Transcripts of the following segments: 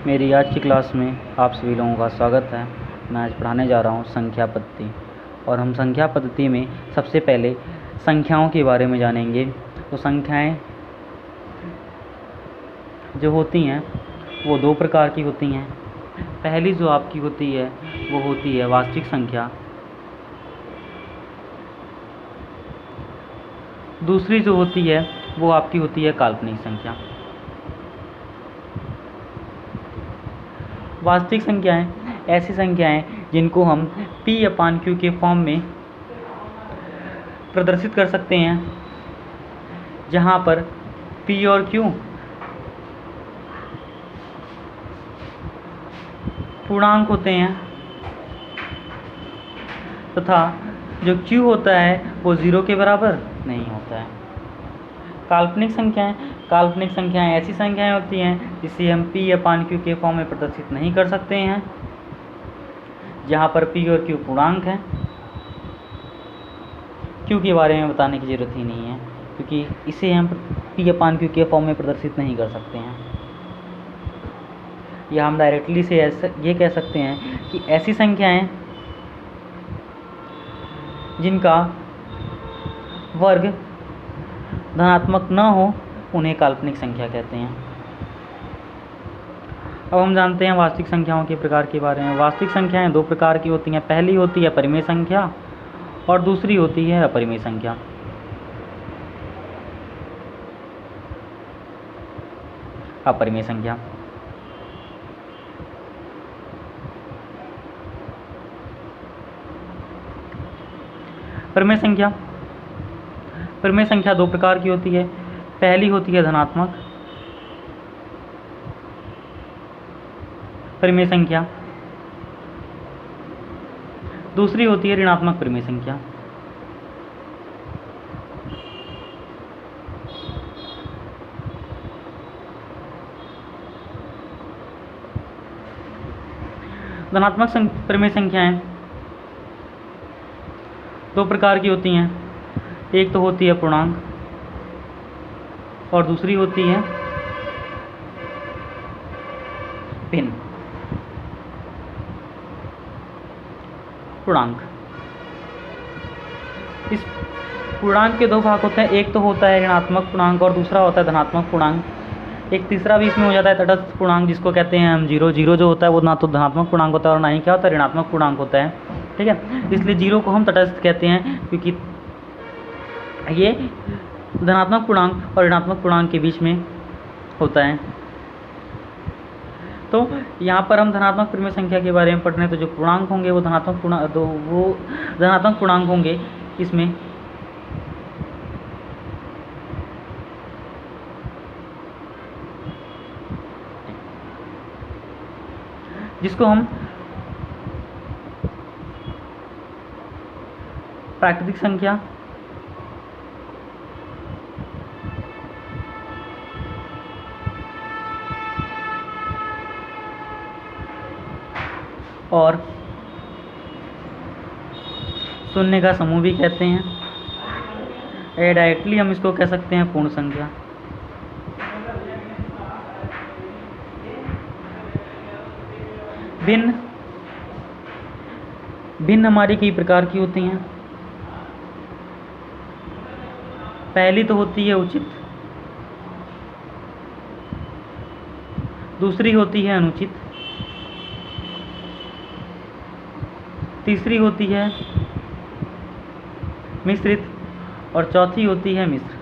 मेरी आज की क्लास में आप सभी लोगों का स्वागत है। मैं आज पढ़ाने जा रहा हूँ संख्या पद्धति, और हम संख्या पद्धति में सबसे पहले संख्याओं के बारे में जानेंगे। तो संख्याएं जो होती हैं वो दो प्रकार की होती हैं। पहली जो आपकी होती है वो होती है वास्तविक संख्या, दूसरी जो होती है वो आपकी होती है काल्पनिक संख्या। वास्तविक संख्याएं ऐसी संख्याएं जिनको हम P/Q के फॉर्म में प्रदर्शित कर सकते हैं, जहां पर P और Q पूर्णांक होते हैं तथा जो Q होता है वो 0 के बराबर नहीं होता है। काल्पनिक संख्याएं ऐसी संख्याएं होती हैं जिसे हम P/Q के फॉर्म में प्रदर्शित नहीं कर सकते हैं, जहां पर P और Q पूर्णांक हैं। Q के बारे में बताने की ज़रूरत ही नहीं है, क्योंकि इसे हम P/Q के फॉर्म में प्रदर्शित नहीं कर सकते हैं। या हम डायरेक्टली से ये कह सकते हैं कि ऐसी संख्याएं जिनका वर्ग धनात्मक न हो उन्हें काल्पनिक संख्या कहते हैं। अब हम जानते हैं वास्तविक संख्याओं के प्रकार के बारे में। वास्तविक संख्याएं दो प्रकार की होती हैं। पहली होती है परिमेय संख्या और दूसरी होती है अपरिमेय संख्या। अपरिमेय संख्या परिमेय संख्या दो प्रकार की होती है। पहली होती है धनात्मक परिमेय संख्या, दूसरी होती है ऋणात्मक परिमेय संख्या। धनात्मक परिमेय संख्याएं दो प्रकार की होती हैं। एक तो होती है पूर्णांक और दूसरी होती है भिन्न। पूर्णांक, इस पूर्णांक के दो भाग होते हैं। एक तो होता है ऋणात्मक पूर्णांक और दूसरा होता है धनात्मक पूर्णांक। एक तीसरा भी इसमें हो जाता है तटस्थ पूर्णांक, जिसको कहते हैं हम जीरो। जीरो जो होता है वो ना तो धनात्मक पूर्णांक होता है और ना ही क्या होता है ऋणात्मक पूर्णांक होता है। ठीक है, इसलिए जीरो को हम तटस्थ कहते हैं, क्योंकि ये धनात्मक पूर्णांक और ऋणात्मक पूर्णांक के बीच में होता है। तो यहाँ पर हम धनात्मक परिमेय संख्या के बारे में पढ़ रहे हैं। तो जो पूर्णांक होंगे वो धनात्मक पूर्णांक होंगे इसमें। जिसको हम प्राकृतिक संख्या और शून्य का समूह भी कहते हैं। डायरेक्टली हम इसको कह सकते हैं पूर्ण संख्या। भिन्न हमारी कई प्रकार की होती हैं। पहली तो होती है उचित, दूसरी होती है अनुचित, तीसरी होती है मिश्रित और चौथी होती है मिश्र।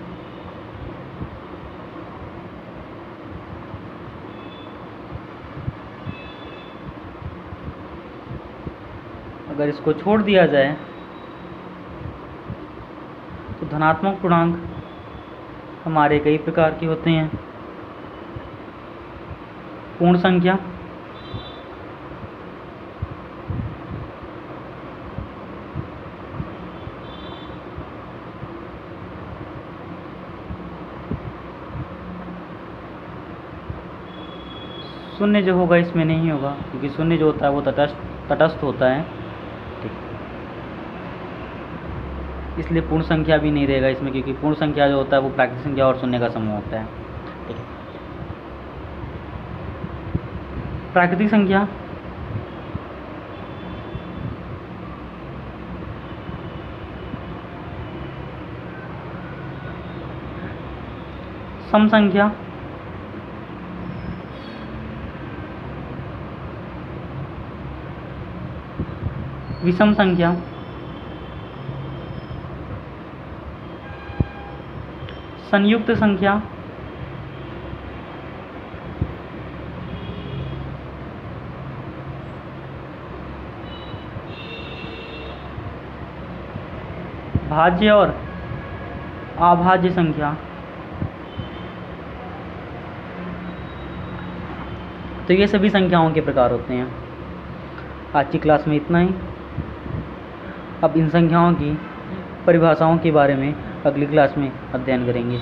अगर इसको छोड़ दिया जाए तो धनात्मक पूर्णांक हमारे कई प्रकार के होते हैं। पूर्ण संख्या, शून्य जो होगा इसमें नहीं होगा, क्योंकि शून्य जो होता है वो तटस्थ होता है। ठीक, इसलिए पूर्ण संख्या भी नहीं रहेगा इसमें, क्योंकि पूर्ण संख्या जो होता है वो प्राकृतिक संख्या और शून्य का समूह होता है। ठीक है, प्राकृतिक संख्या, सम संख्या, विषम संख्या, संयुक्त संख्या, भाज्य और अभाज्य संख्या। तो ये सभी संख्याओं के प्रकार होते हैं। आज की क्लास में इतना ही। अब इन संख्याओं की परिभाषाओं के बारे में अगली क्लास में अध्ययन करेंगे।